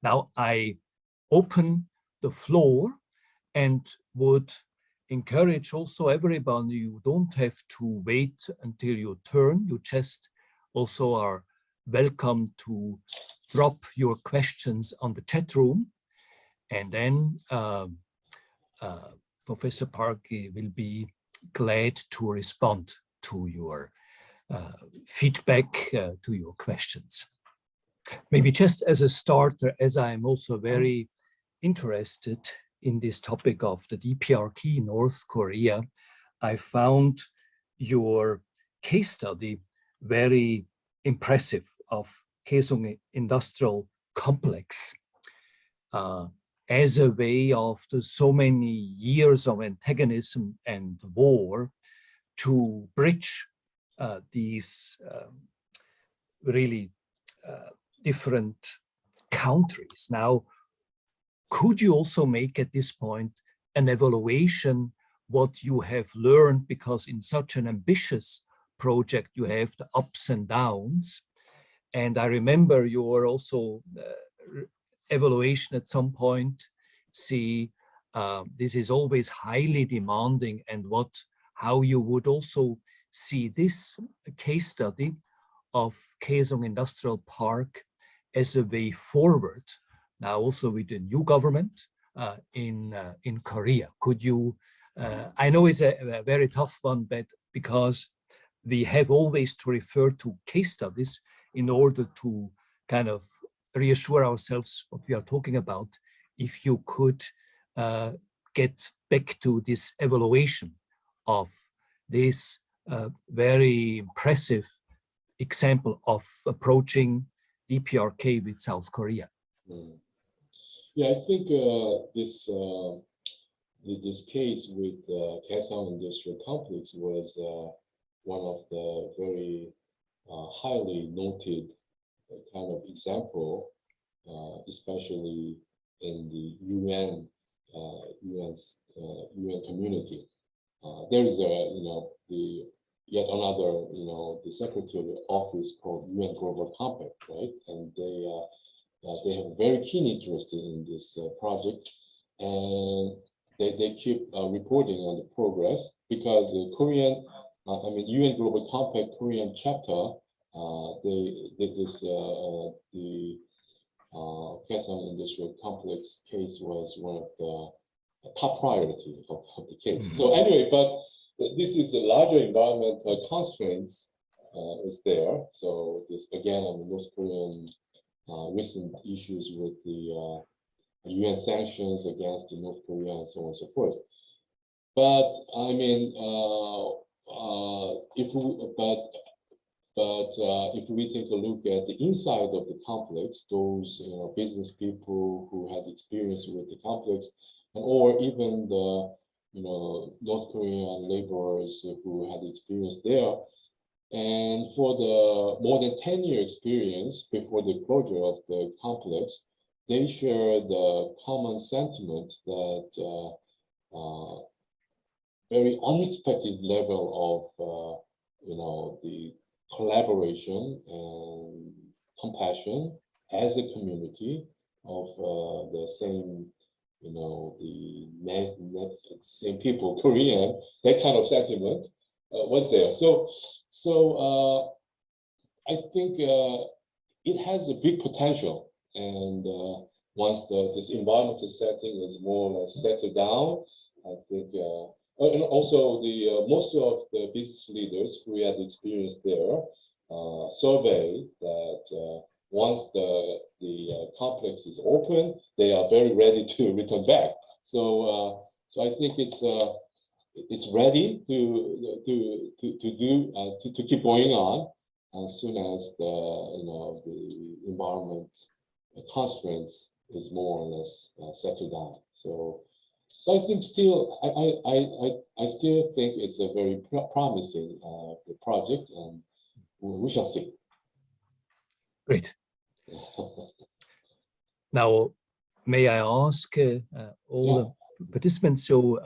Now I open the floor and would encourage also everyone, you don't have to wait until your turn. You just also are welcome to drop your questions on the chat room. And then Professor Park will be glad to respond to your feedback, to your questions. Maybe just as a starter, as I'm also very interested in this topic of the DPRK in North Korea, I found your case study very impressive of Kaesong Industrial Complex as a way after so many years of antagonism and war to bridge these really different countries. Now, could you also make at this point an evaluation what you have learned, because in such an ambitious project you have the ups and downs. And I remember your also evaluation at some point, see this is always highly demanding, and how you would also see this case study of Kaesong Industrial Park as a way forward, now also with the new government in Korea. Could you, I know it's a very tough one, but because we have always to refer to case studies in order to kind of reassure ourselves what we are talking about, if you could get back to this evaluation of this very impressive example of approaching DPRK with South Korea. Yeah, I think this case with Kaesong Industrial Complex was one of the very highly noted kind of example, especially in the UN community. There is yet another, the secretary office called UN Global Compact, right? And they have a very keen interest in this project, and they keep reporting on the progress, because the Korean, UN Global Compact Korean chapter, the Kaesong Industrial Complex case was one of the top priority of the case. Mm-hmm. So anyway, but this is a larger environmental constraints is there. So this again, North Korean recent issues with the UN sanctions against North Korea and so on and so forth. But I mean, if we take a look at the inside of the complex, those business people who had experience with the complex, or even the North Korean laborers who had experience there, and for the more than 10-year experience before the closure of the complex, they share the common sentiment that very unexpected level of the collaboration and compassion as a community of the same, the same people, Korean, that kind of sentiment was there. So I think it has a big potential, and once this environmental setting is more or less settled down, I think, and also the most of the business leaders who had experience there survey that once the complex is open, they are very ready to return back. So I think it's ready to keep going on as soon as the environment constraints is more or less settled down. So I think still I still think it's a very promising project, and we shall see. Great. Now, may I ask all the participants, so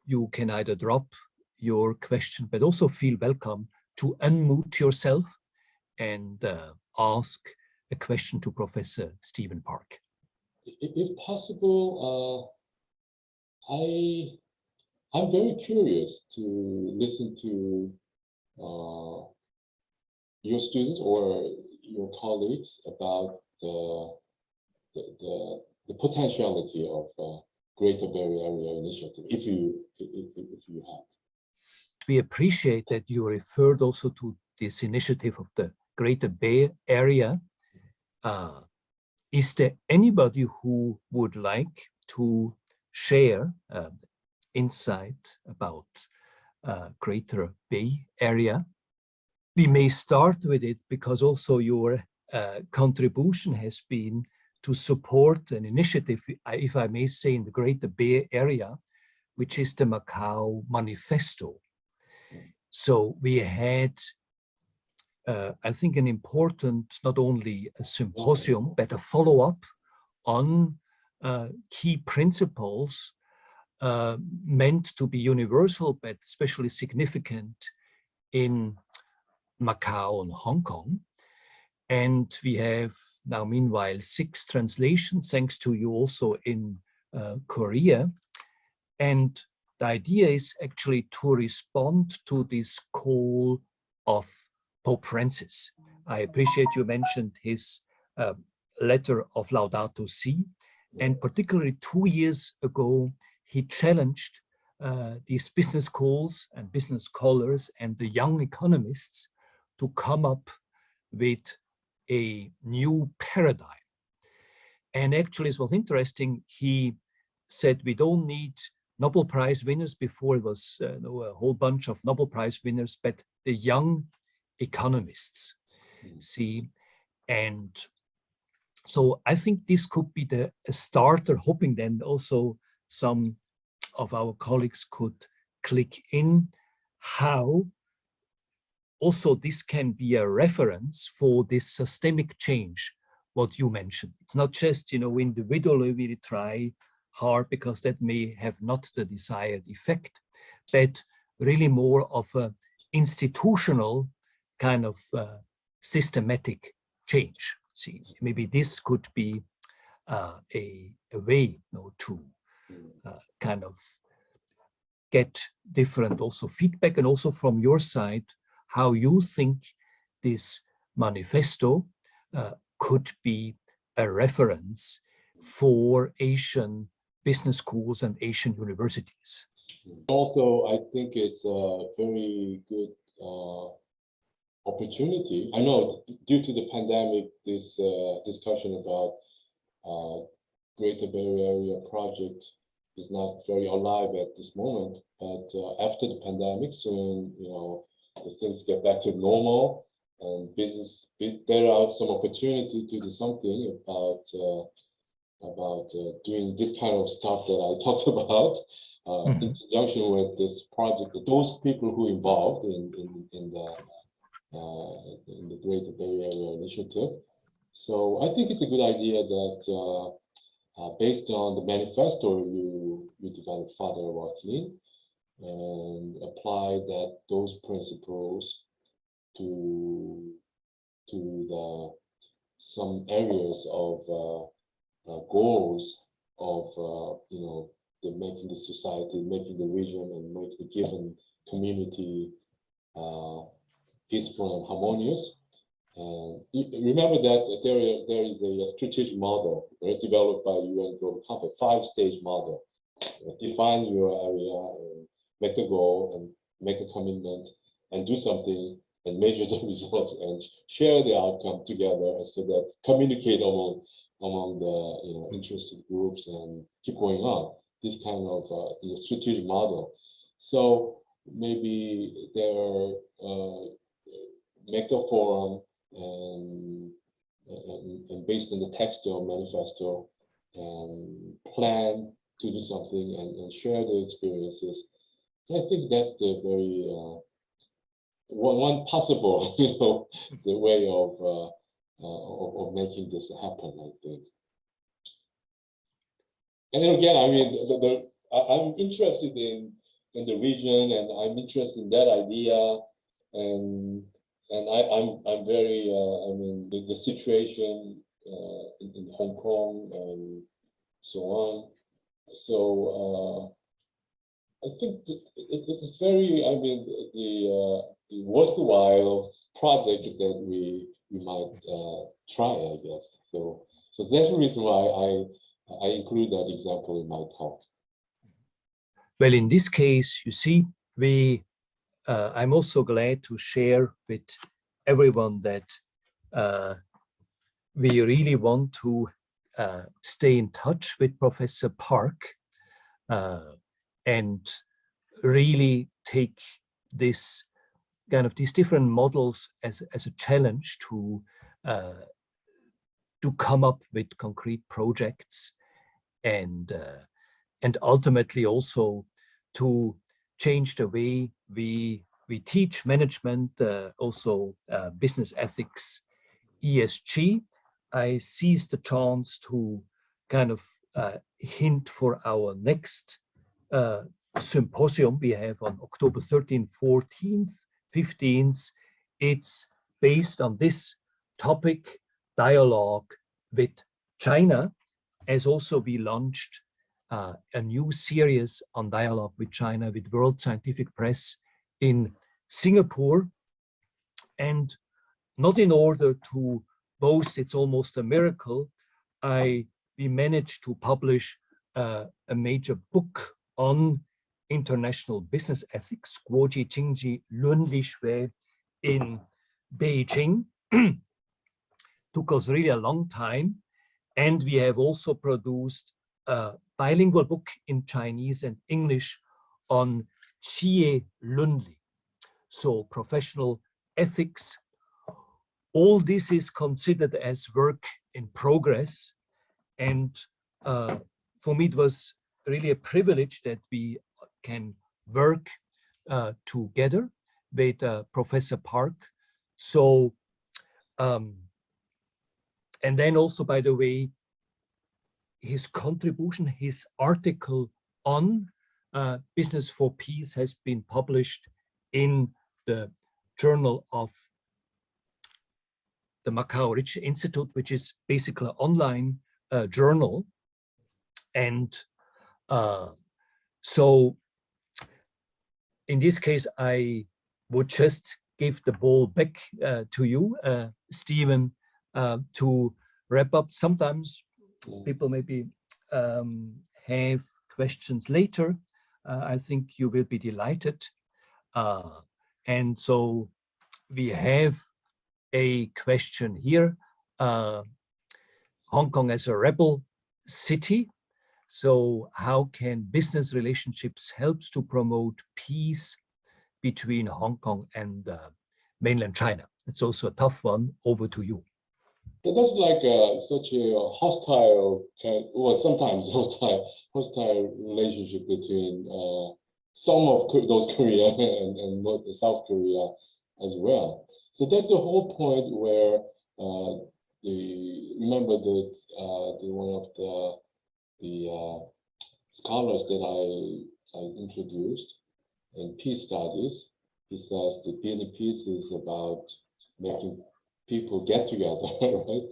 you can either drop your question, but also feel welcome to unmute yourself and ask a question to Professor Stephen Park. If possible, I'm very curious to listen to your students or your colleagues about the potentiality of Greater Barrier Area Initiative, if you have. We appreciate that you referred also to this initiative of the Greater Bay Area. Is there anybody who would like to share insight about Greater Bay Area? We may start with it because also your contribution has been to support an initiative, if I may say, in the Greater Bay Area, which is the Macau Manifesto. So we had, I think, an important, not only a symposium, but a follow-up on key principles meant to be universal, but especially significant in Macau and Hong Kong. And we have now, meanwhile, 6 translations, thanks to you also in Korea. And the idea is actually to respond to this call of Pope Francis. I appreciate you mentioned his letter of Laudato Si, and particularly 2 years ago, he challenged these business schools and business scholars and the young economists to come up with a new paradigm. And actually, it was interesting. He said we don't need Nobel Prize winners. Before it was a whole bunch of Nobel Prize winners, but the young economists. See, and so I think this could be a starter, hoping then also some of our colleagues could click in how also this can be a reference for this systemic change, what you mentioned. It's not just, individually we try hard because that may have not the desired effect, but really more of an institutional kind of systematic change. See, maybe this could be a way to kind of get different also feedback, and also from your side, how you think this manifesto could be a reference for Asian business schools and Asian universities. Also, I think it's a very good opportunity. I know due to the pandemic, this discussion about Greater Barrier Area project is not very alive at this moment. But after the pandemic, soon, the things get back to normal, and there are some opportunity to do something about doing this kind of stuff that I talked about in conjunction with this project. Those people who involved in the Greater Bay Area Initiative. So I think it's a good idea that based on the manifesto you developed, Father Wathlin, and apply those principles to some areas of goals of making the society, making the region, and making the given community peaceful and harmonious. And remember that there is a strategic model developed by UN Global Compact, 5-stage model. Define your area, and make a goal, and make a commitment, and do something, and measure the results, and share the outcome together, so that communicate among the interested groups, and keep going on. This kind of strategic model. So maybe there make a forum, and based on the text of manifesto, and plan to do something, and share the experiences. And I think that's the very one possible, the way of making this happen, I think. And then again, I mean, I'm interested in the region, and I'm interested in that idea, and I'm very, I mean, the situation in Hong Kong and so on. So I think that it is very, I mean, the worthwhile project that we might try, I guess. So that's the reason why I include that example in my talk. Well, in this case, you see, I'm also glad to share with everyone that we really want to stay in touch with Professor Park and really take this kind of these different models as a challenge to come up with concrete projects and ultimately also to change the way we teach management, also business ethics, ESG. I seize the chance to kind of hint for our next symposium we have on October 13th, 14th, 15th. It's based on this topic, dialogue with China, as also we launched a new series on dialogue with China with World Scientific Press in Singapore. And not in order to boast, it's almost a miracle, we managed to publish a major book on international business ethics, 国际经济伦理学 in Beijing. Took us really a long time. And we have also produced a bilingual book in Chinese and English on 企业伦理, so professional ethics. All this is considered as work in progress. And for me, it was really a privilege that we can work together with Professor Park. So, and then also, by the way, his contribution, his article on Business for Peace has been published in the Journal of the Macau Ricci Institute, which is basically an online journal. And so in this case, I would just give the ball back to you, Stephen, to wrap up. Sometimes people maybe have questions later. I think you will be delighted. And so we have a question here. Hong Kong as a rebel city. So how can business relationships help to promote peace between Hong Kong and mainland China? It's also a tough one. Over to you. That's like such a hostile, well, sometimes hostile relationship between some of those Korea and South Korea as well. So that's the whole point where remember that one of the scholars that I introduced in peace studies, he says the building peace is about making people get together, right?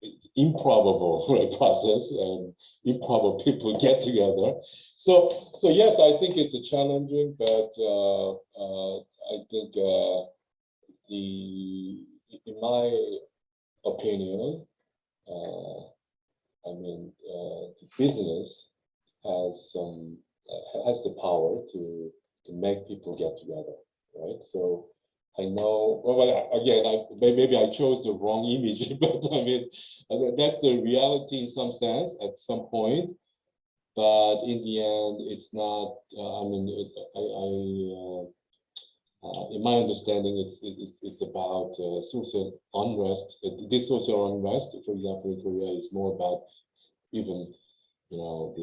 It's improbable process, and improbable people get together. So yes, I think it's a challenging, but I think in my opinion, I mean, the business has the power to make people get together, right? So I know, well, again, maybe I chose the wrong image, but I mean, that's the reality in some sense at some point. But in the end, it's not. I mean, in my understanding, it's about social unrest. This social unrest, for example, in Korea, is more about even, you know,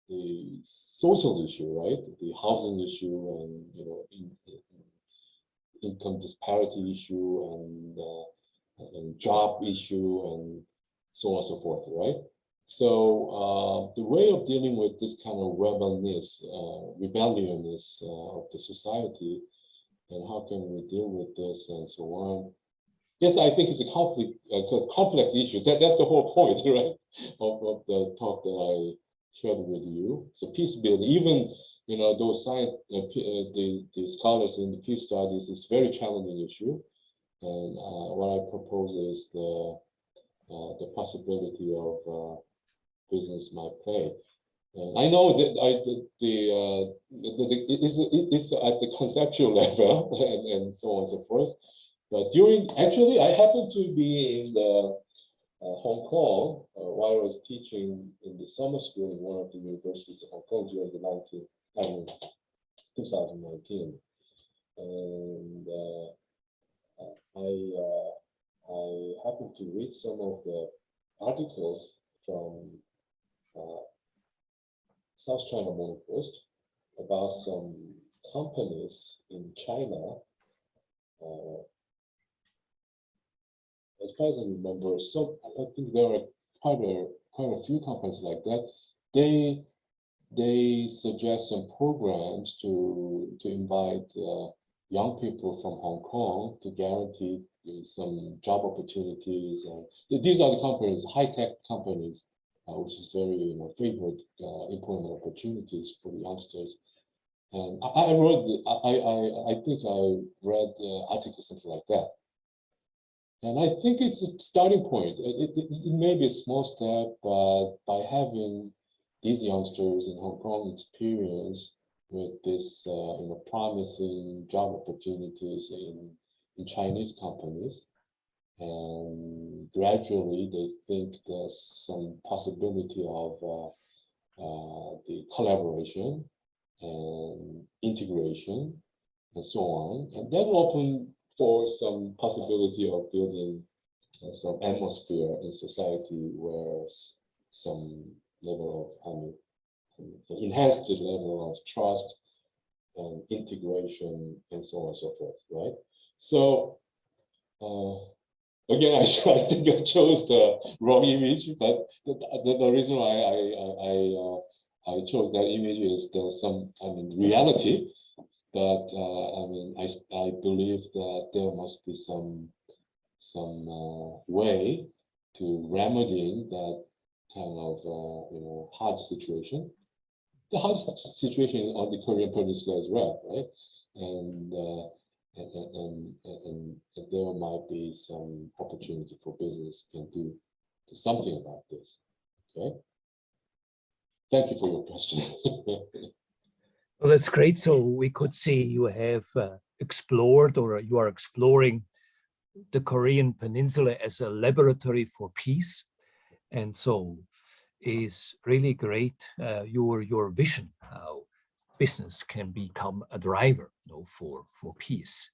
the social issue, right? The housing issue, and you know, income disparity issue, and job issue, and so on and so forth, right? So the way of dealing with this kind of rebelliousness of the society, and how can we deal with this and so on. Yes, I think it's a complex issue. That's the whole point, right, of the talk that I shared with you. So peace building, even those the scholars in the peace studies, is very challenging issue. And what I propose is the possibility of business might play. And I know that it's at the conceptual level and so on and so forth. But actually, I happened to be in Hong Kong while I was teaching in the summer school in one of the universities in Hong Kong during the 2019. And I happened to read some of the articles from South China Morning Post about some companies in China. As far as I remember, I think there are quite a few companies like that. They suggest some programs to invite young people from Hong Kong to guarantee some job opportunities. And these are the companies, high-tech companies, which is very favored employment opportunities for the youngsters. And I think I read articles something like that. And I think it's a starting point. It may be a small step, but by having these youngsters in Hong Kong experience with this promising job opportunities in Chinese companies, and gradually they think there's some possibility of the collaboration and integration and so on, and that will open for some possibility of building some atmosphere in society where some level of enhanced level of trust and integration and so on and so forth, right? So again, I think I chose the wrong image, but the reason why I chose that image is reality. But I believe that there must be some way to remedying that kind of hard situation. The hard situation on the Korean Peninsula as well, right? And there might be some opportunity for business to do something about this. Okay. Thank you for your question. Well, that's great. So we could see you have explored, or you are exploring, the Korean Peninsula as a laboratory for peace. And so is really great your vision how business can become a driver for peace.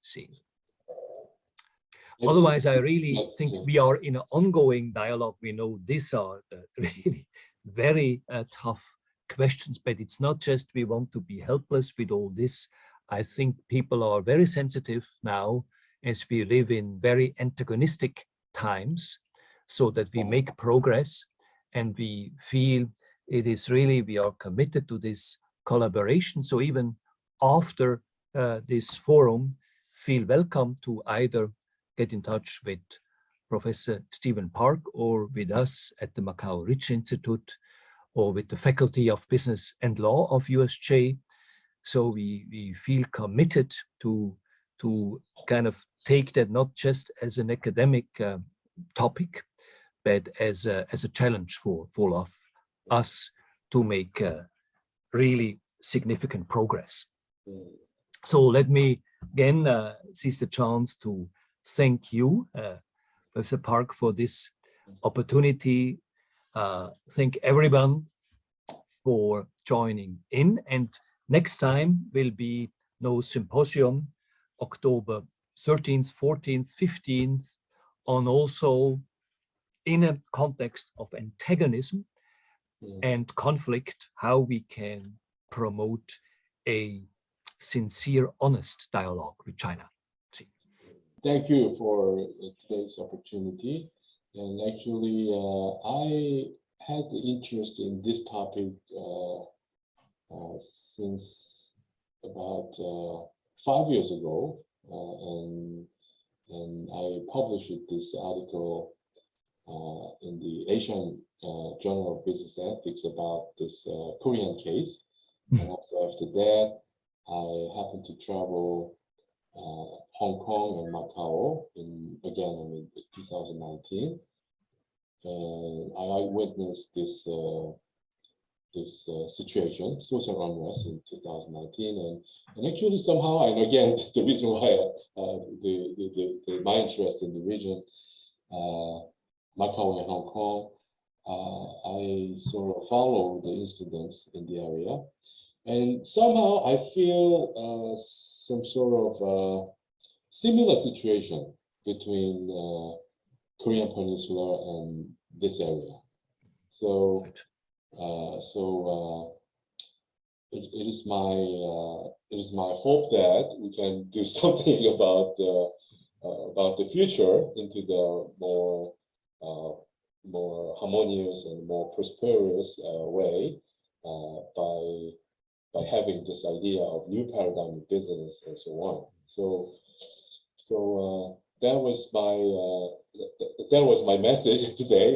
Otherwise, I really think we are in an ongoing dialogue. We know these are really very tough questions, but it's not just we want to be helpless with all this. I think people are very sensitive now as we live in very antagonistic times, so that we make progress and we feel it is really, we are committed to this collaboration. So even after this forum, feel welcome to either get in touch with Professor Stephen Park or with us at the Macau Ricci Institute, or with the Faculty of Business and Law of USJ. So we feel committed to kind of take that not just as an academic topic, but as a challenge for all of us to make really significant progress. So let me again seize the chance to thank you, Professor Park, for this opportunity. Thank everyone for joining in, and next time will be no symposium, October 13th, 14th, 15th, on also in a context of antagonism and conflict, how we can promote a sincere, honest dialogue with China. Thank you for today's opportunity. And actually, I had the interest in this topic since about 5 years ago, and I published this article in the Asian Journal of Business Ethics about this Korean case. And also after that, I happened to travel Hong Kong and Macau in 2019, and I witnessed this situation, social unrest in 2019, and actually somehow, and again, the reason why my interest in the region, Macau and Hong Kong, I sort of follow the incidents in the area, and somehow I feel some sort of similar situation between Korean Peninsula and this area. So, it is my hope that we can do something about the future into the more harmonious and more prosperous way by having this idea of new paradigm of business and so on. So that was my message today.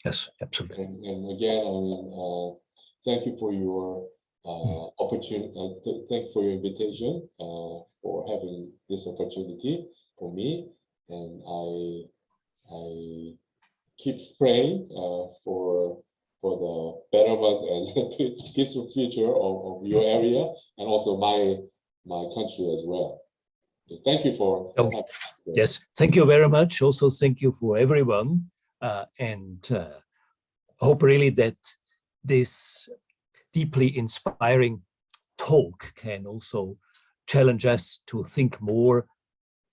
Yes, absolutely. And again, I mean, thank you for your opportunity. Thank you for your invitation, for having this opportunity for me, and I keep praying for the betterment and peaceful future of your area and also my country as well. Thank you for having me. Yes, thank you very much. Also, thank you for everyone, and hope really that this deeply inspiring talk can also challenge us to think more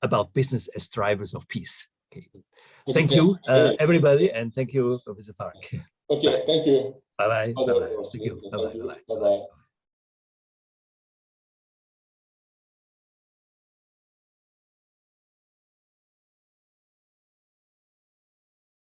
about business as drivers of peace. Okay. Thank you, everybody, and thank you, Professor Park. Okay, thank you. Bye-bye. Bye-bye. Thank you. Bye-bye. Bye-bye.